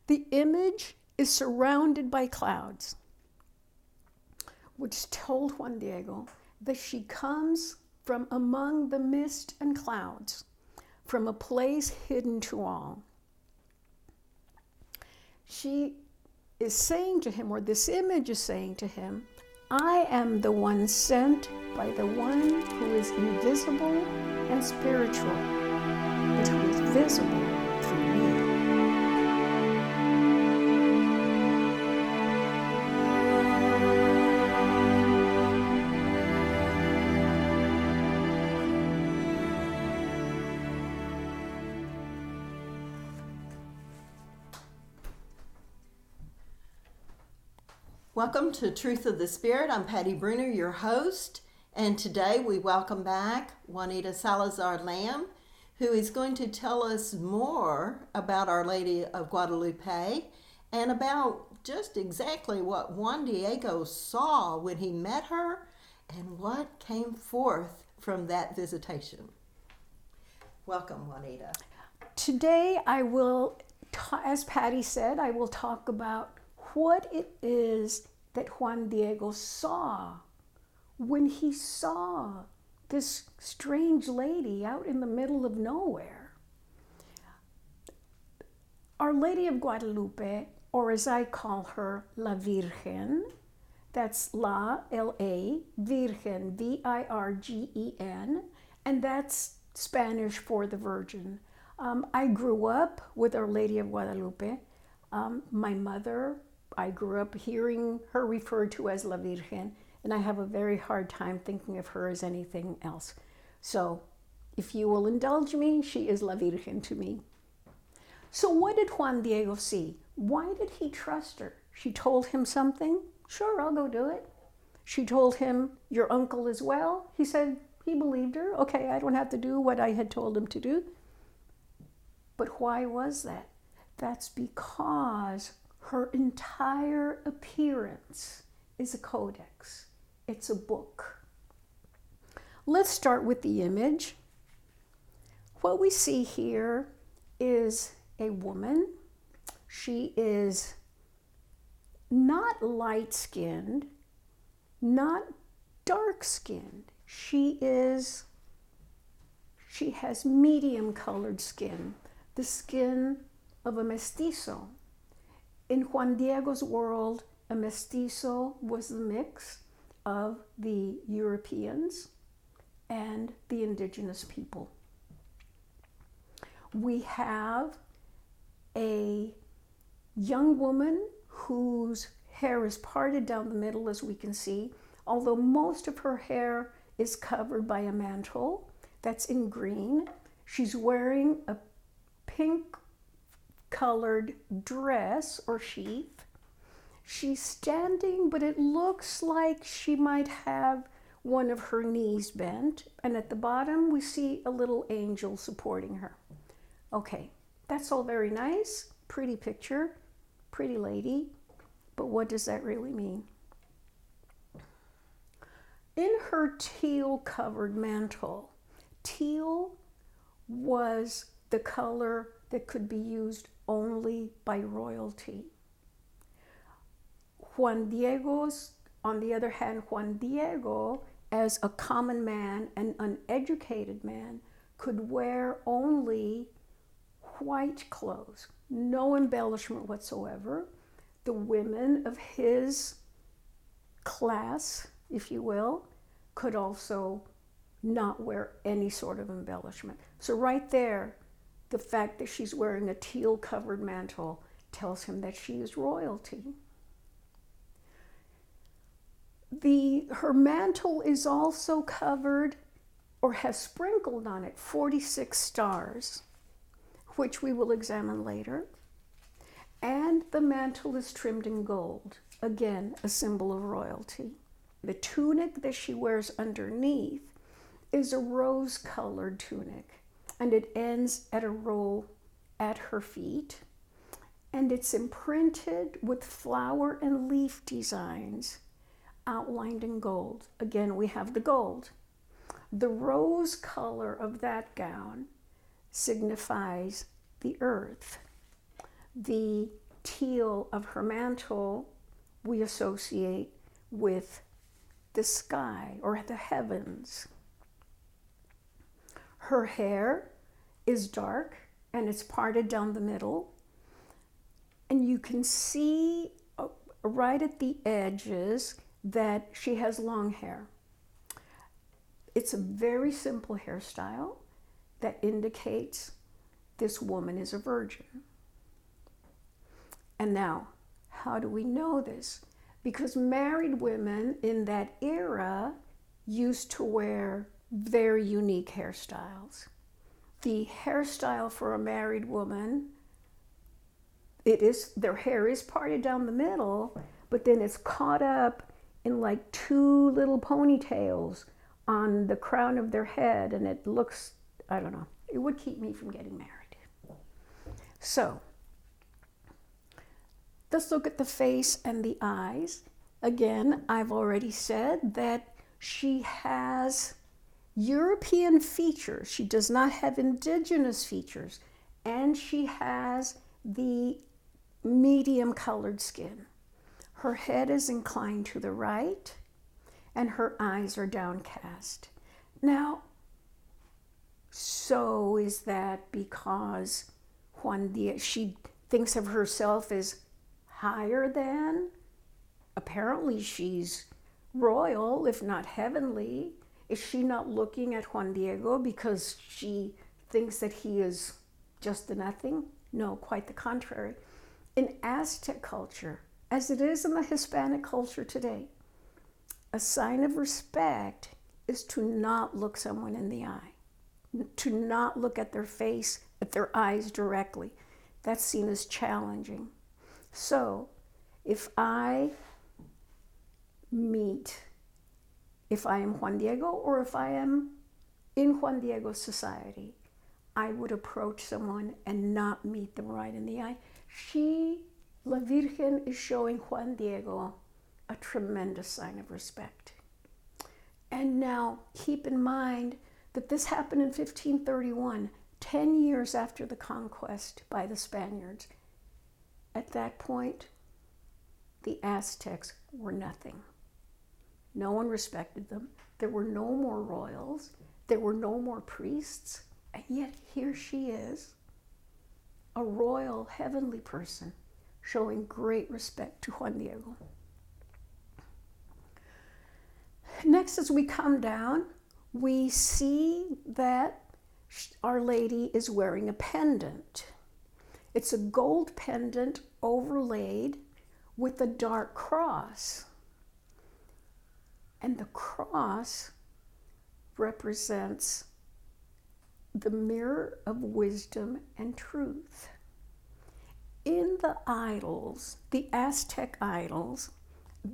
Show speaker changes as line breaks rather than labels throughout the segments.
The image is surrounded by clouds, which told Juan Diego that she comes from among the mist and clouds, from a place hidden to all. She is saying to him, or this image is saying to him, I am the one sent by the one who is invisible and spiritual, but who is visible through me.
Welcome to Truth of the Spirit. I'm Patti Brunner, your host, and today we welcome back Juanita Salazar Lamb, who is going to tell us more about Our Lady of Guadalupe and about just exactly what Juan Diego saw when he met her and what came forth from that visitation. Welcome, Juanita.
Today I will, as Patti said, I will talk about what it is that Juan Diego saw when he saw this strange lady out in the middle of nowhere. Our Lady of Guadalupe, or as I call her, La Virgen, that's La, L-A, Virgen, V-I-R-G-E-N, and that's Spanish for the Virgin. I grew up with Our Lady of Guadalupe. My mother, I grew up hearing her referred to as La Virgen, and I have a very hard time thinking of her as anything else. So if you will indulge me, she is La Virgen to me. So what did Juan Diego see? Why did he trust her? She told him something. Sure, I'll go do it. She told him, your uncle as well. He said he believed her. Okay, I don't have to do what I had told him to do. But why was that? That's because her entire appearance is a codex. It's a book. Let's start with the image. What we see here is a woman. She is not light-skinned, not dark-skinned. She has medium-colored skin, the skin of a mestizo. In Juan Diego's world, a mestizo was the mix of the Europeans and the indigenous people. We have a young woman whose hair is parted down the middle, as we can see, although most of her hair is covered by a mantle that's in green. She's wearing a pink colored dress or sheath. She's standing, but it looks like she might have one of her knees bent, and at the bottom we see a little angel supporting her. Okay, that's all very nice, pretty picture, pretty lady, but what does that really mean? In her teal covered mantle, teal was the color that could be used only by royalty. Juan Diego's, on the other hand, Juan Diego, as a common man, an uneducated man, could wear only white clothes, no embellishment whatsoever. The women of his class, if you will, could also not wear any sort of embellishment. So right there, the fact that she's wearing a teal-covered mantle tells him that she is royalty. Her mantle is also covered, or has sprinkled on it, 46 stars, which we will examine later. And the mantle is trimmed in gold, again, a symbol of royalty. The tunic that she wears underneath is a rose-colored tunic, and it ends at a row at her feet, and it's imprinted with flower and leaf designs outlined in gold. Again, we have the gold. The rose color of that gown signifies the earth. The heel of her mantle we associate with the sky or the heavens. Her hair is dark and it's parted down the middle. And you can see right at the edges that she has long hair. It's a very simple hairstyle that indicates this woman is a virgin. And now, how do we know this? Because married women in that era used to wear very unique hairstyles. The hairstyle for a married woman, their hair is parted down the middle, but then it's caught up in like two little ponytails on the crown of their head, and it looks, I don't know, it would keep me from getting married. So, let's look at the face and the eyes. Again, I've already said that she has European features. She does not have indigenous features. And she has the medium colored skin. Her head is inclined to the right, and her eyes are downcast. Now, so is that because Juan Diego, she thinks of herself as higher than? Apparently she's royal, if not heavenly. Is she not looking at Juan Diego because she thinks that he is just a nothing? No, quite the contrary. In Aztec culture, as it is in the Hispanic culture today, a sign of respect is to not look someone in the eye, to not look at their face, at their eyes directly. That's seen as challenging. So, if I am Juan Diego, or if I am in Juan Diego's society, I would approach someone and not meet them right in the eye. La Virgen, is showing Juan Diego a tremendous sign of respect. And now, keep in mind that this happened in 1531, 10 years after the conquest by the Spaniards. At that point, the Aztecs were nothing. No one respected them. There were no more royals. There were no more priests. And yet here she is, a royal, heavenly person, showing great respect to Juan Diego. Next, as we come down, we see that Our Lady is wearing a pendant. It's a gold pendant overlaid with a dark cross. And the cross represents the mirror of wisdom and truth. In the idols, the Aztec idols,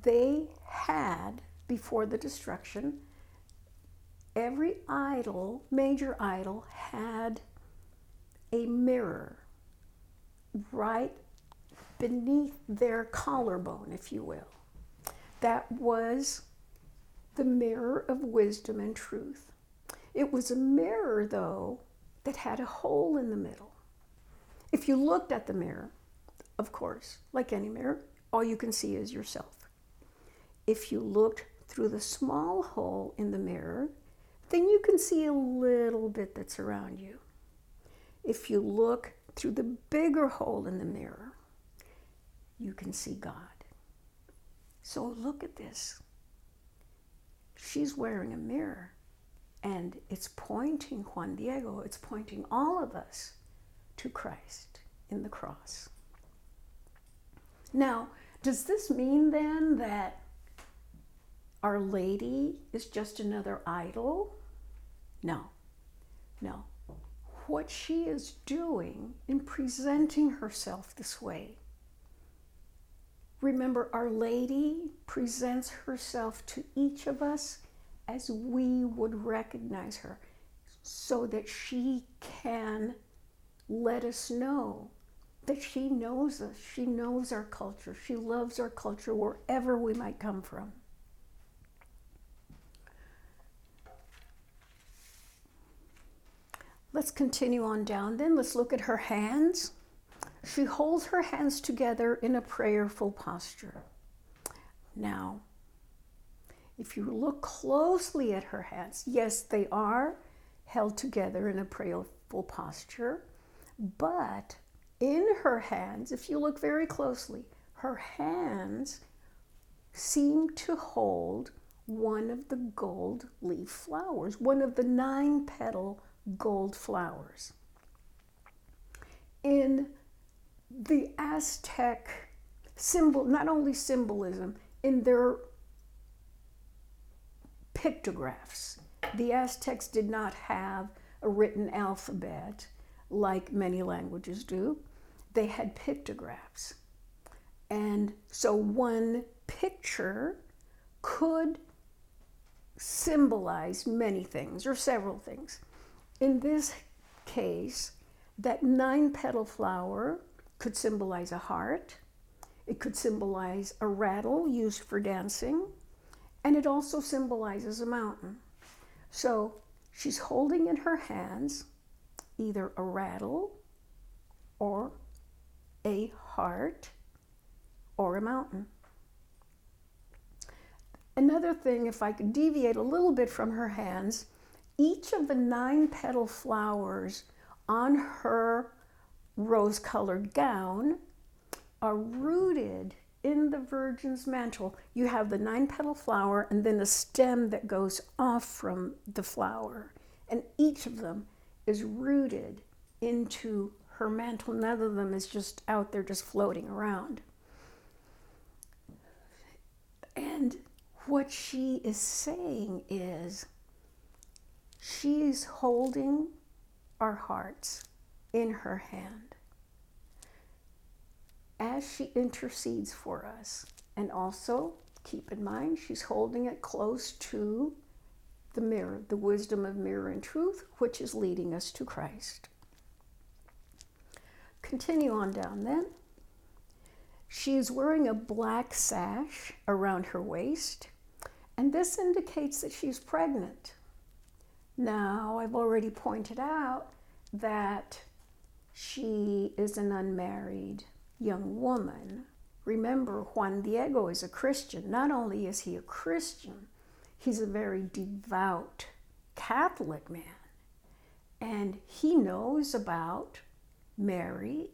they had, before the destruction, every idol, major idol, had a mirror right beneath their collarbone, if you will. That was the mirror of wisdom and truth. It was a mirror, though, that had a hole in the middle. If you looked at the mirror, of course, like any mirror, all you can see is yourself. If you looked through the small hole in the mirror, then you can see a little bit that's around you. If you look through the bigger hole in the mirror, you can see God. So look at this. She's wearing a mirror, and it's pointing Juan Diego, it's pointing all of us to Christ in the cross. Now, does this mean then that Our Lady is just another idol? No. What she is doing in presenting herself this way, remember, Our Lady presents herself to each of us as we would recognize her, so that she can let us know that she knows us, she knows our culture, she loves our culture wherever we might come from. Let's continue on down then. Let's look at her hands. She holds her hands together in a prayerful posture. Now, if you look closely at her hands, yes, they are held together in a prayerful posture, but in her hands, if you look very closely, her hands seem to hold one of the gold leaf flowers, one of the 9-petal gold flowers. In the Aztec symbol, not only symbolism, in their pictographs, the Aztecs did not have a written alphabet like many languages do. They had pictographs. And so one picture could symbolize many things or several things. In this case, that 9-petal flower could symbolize a heart. It could symbolize a rattle used for dancing. And it also symbolizes a mountain. So she's holding in her hands either a rattle or a heart or a mountain. Another thing, if I could deviate a little bit from her hands, each of the 9-petal flowers on her rose-colored gown are rooted in the Virgin's mantle. You have the 9-petal flower and then a stem that goes off from the flower. And each of them is rooted into her mantle. None of them is just out there just floating around. And what she is saying is she's holding our hearts in her hand as she intercedes for us. And also, keep in mind, she's holding it close to the mirror, the wisdom of mirror and truth, which is leading us to Christ. Continue on down then. She's wearing a black sash around her waist, and this indicates that she's pregnant. Now, I've already pointed out that she is an unmarried young woman. Remember, Juan Diego is a Christian. Not only is he a Christian, he's a very devout Catholic man. And he knows about Mary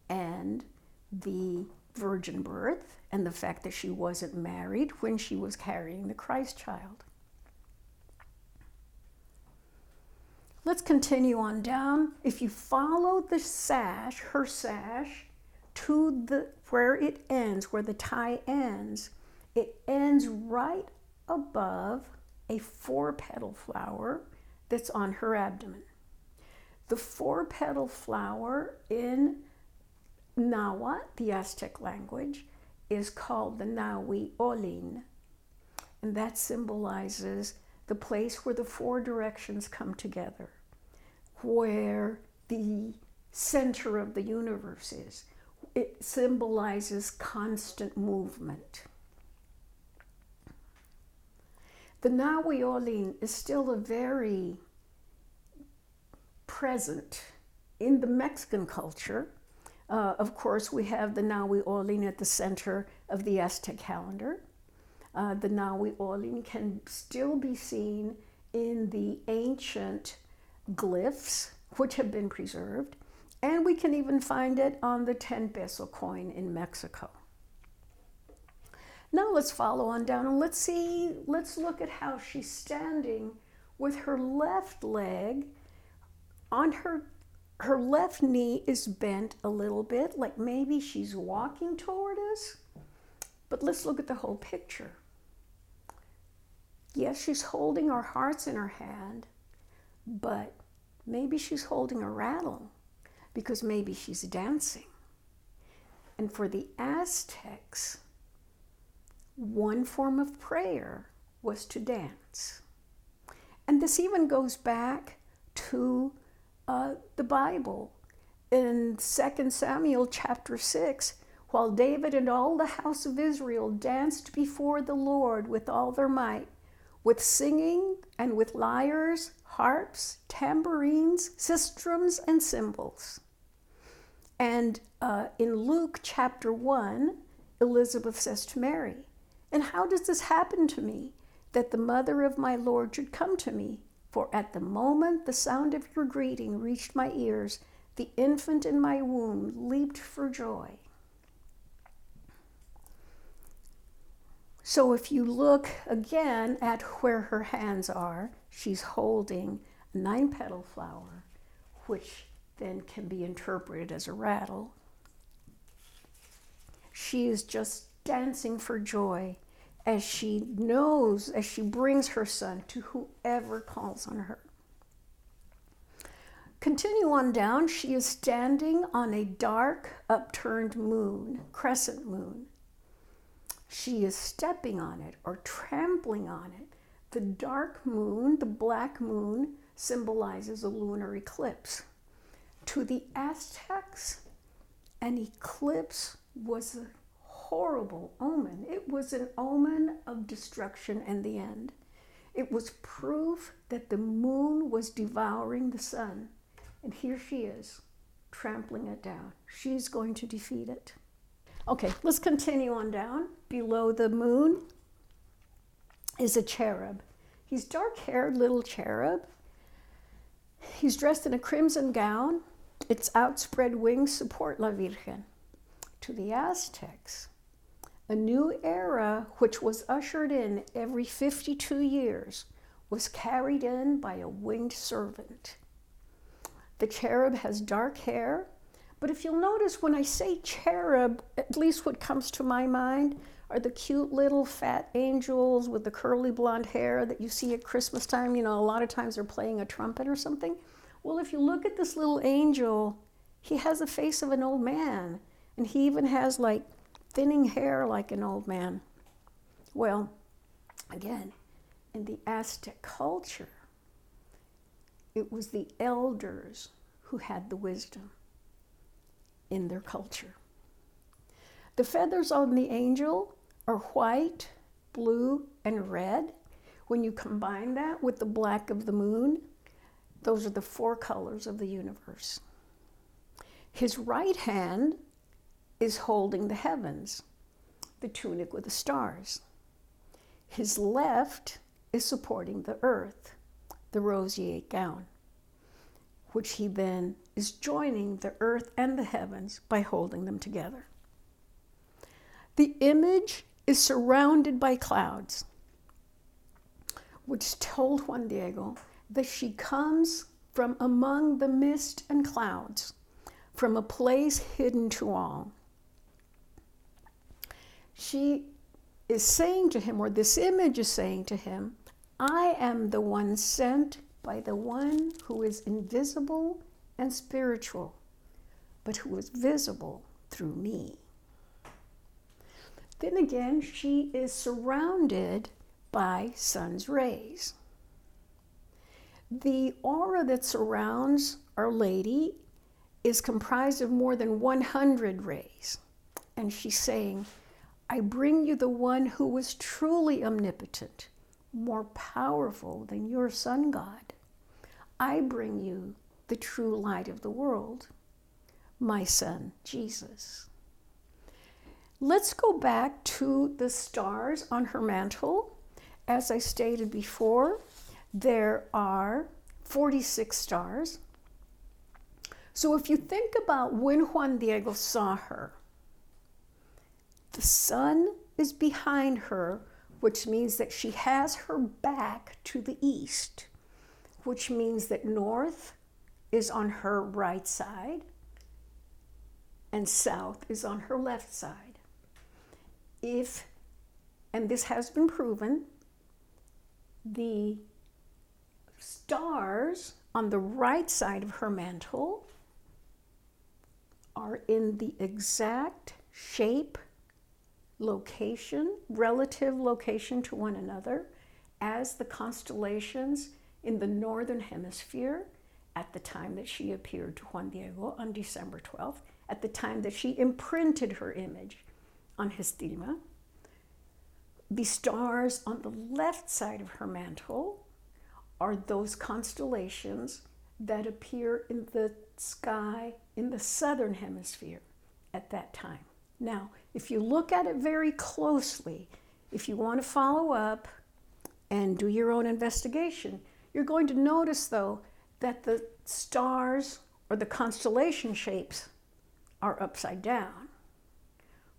and the virgin birth and the fact that she wasn't married when she was carrying the Christ child. Let's continue on down. If you follow the sash, her sash, to where it ends, where the tie ends, it ends right above a 4-petal flower that's on her abdomen. The 4-petal flower in Nahuatl, the Aztec language, is called the Nahui Olin, and that symbolizes the place where the 4 directions come together, where the center of the universe is. It symbolizes constant movement. The Nahui Olin is still a very present in the Mexican culture. Of course, we have the Nahui Olin at the center of the Aztec calendar. The Nahui Olin can still be seen in the ancient glyphs, which have been preserved, and we can even find it on the 10-peso coin in Mexico. Now let's follow on down and let's look at how she's standing with her left leg on her left knee is bent a little bit, like maybe she's walking toward us. But let's look at the whole picture. Yes, she's holding our hearts in her hand, but maybe she's holding a rattle because maybe she's dancing. And for the Aztecs, one form of prayer was to dance. And this even goes back to the Bible. In 2 Samuel chapter 6, while David and all the house of Israel danced before the Lord with all their might, with singing and with lyres, harps, tambourines, sistrums, and cymbals. And in Luke chapter 1, Elizabeth says to Mary, "And how does this happen to me, that the mother of my Lord should come to me? For at the moment the sound of your greeting reached my ears, the infant in my womb leaped for joy." So if you look again at where her hands are, she's holding a 9-petal flower, which then can be interpreted as a rattle. She is just dancing for joy as she knows, as she brings her son to whoever calls on her. Continue on down, she is standing on a dark, upturned moon, crescent moon. She is stepping on it or trampling on it. The dark moon, the black moon, symbolizes a lunar eclipse. To the Aztecs, an eclipse was a horrible omen. It was an omen of destruction and the end. It was proof that the moon was devouring the sun. And here she is, trampling it down. She's going to defeat it. Okay, let's continue on down. Below the moon is a cherub. He's dark-haired little cherub. He's dressed in a crimson gown. Its outspread wings support La Virgen. To the Aztecs, a new era, which was ushered in every 52 years, was carried in by a winged servant. The cherub has dark hair, but if you'll notice when I say cherub, at least what comes to my mind are the cute little fat angels with the curly blonde hair that you see at Christmas time. You know, a lot of times they're playing a trumpet or something. Well, if you look at this little angel, he has the face of an old man, and he even has like thinning hair like an old man. Well, again, in the Aztec culture, it was the elders who had the wisdom in their culture. The feathers on the angel are white, blue, and red. When you combine that with the black of the moon, those are the 4 colors of the universe. His right hand is holding the heavens, the tunic with the stars. His left is supporting the earth, the roseate gown, which he then is joining the earth and the heavens by holding them together. The image is surrounded by clouds, which told Juan Diego that she comes from among the mist and clouds, from a place hidden to all. She is saying to him, or this image is saying to him, I am the one sent by the one who is invisible and spiritual, but who is visible through me. Then again, she is surrounded by sun's rays. The aura that surrounds Our Lady is comprised of more than 100 rays. And she's saying, I bring you the one who was truly omnipotent, more powerful than your sun god. I bring you the true light of the world, my son, Jesus. Let's go back to the stars on her mantle. As I stated before, there are 46 stars. So if you think about when Juan Diego saw her, the sun is behind her, which means that she has her back to the east, which means that north is on her right side and south is on her left side. And this has been proven, the stars on the right side of her mantle are in the exact shape, location, relative location to one another as the constellations in the northern hemisphere at the time that she appeared to Juan Diego on December 12th, at the time that she imprinted her image on his Tilma. The stars on the left side of her mantle are those constellations that appear in the sky in the southern hemisphere, at that time. Now, if you look at it very closely, if you want to follow up and do your own investigation, you're going to notice, though, that the stars or the constellation shapes are upside down.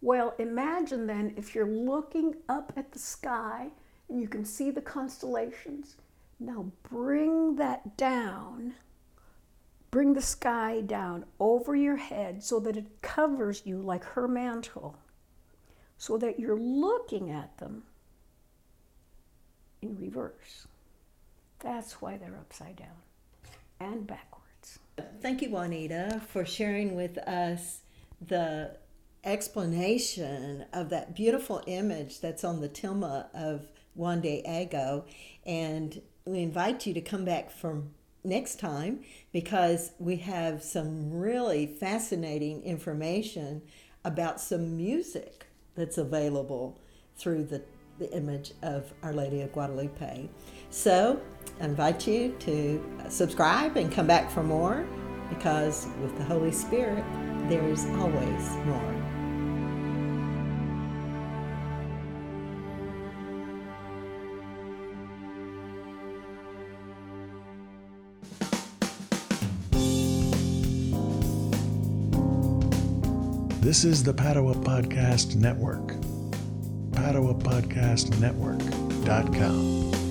Well, imagine then if you're looking up at the sky and you can see the constellations. Now bring that down, bring the sky down over your head so that it covers you like her mantle, so that you're looking at them in reverse. That's why they're upside down and backwards.
Thank you, Juanita, for sharing with us the explanation of that beautiful image that's on the Tilma of Juan Diego. And we invite you to come back from next time because we have some really fascinating information about some music that's available through the image of Our Lady of Guadalupe. So I invite you to subscribe and come back for more, because with the Holy Spirit, there's always more.
This is the Padua Podcast Network. PaduaPodcastNetwork.com.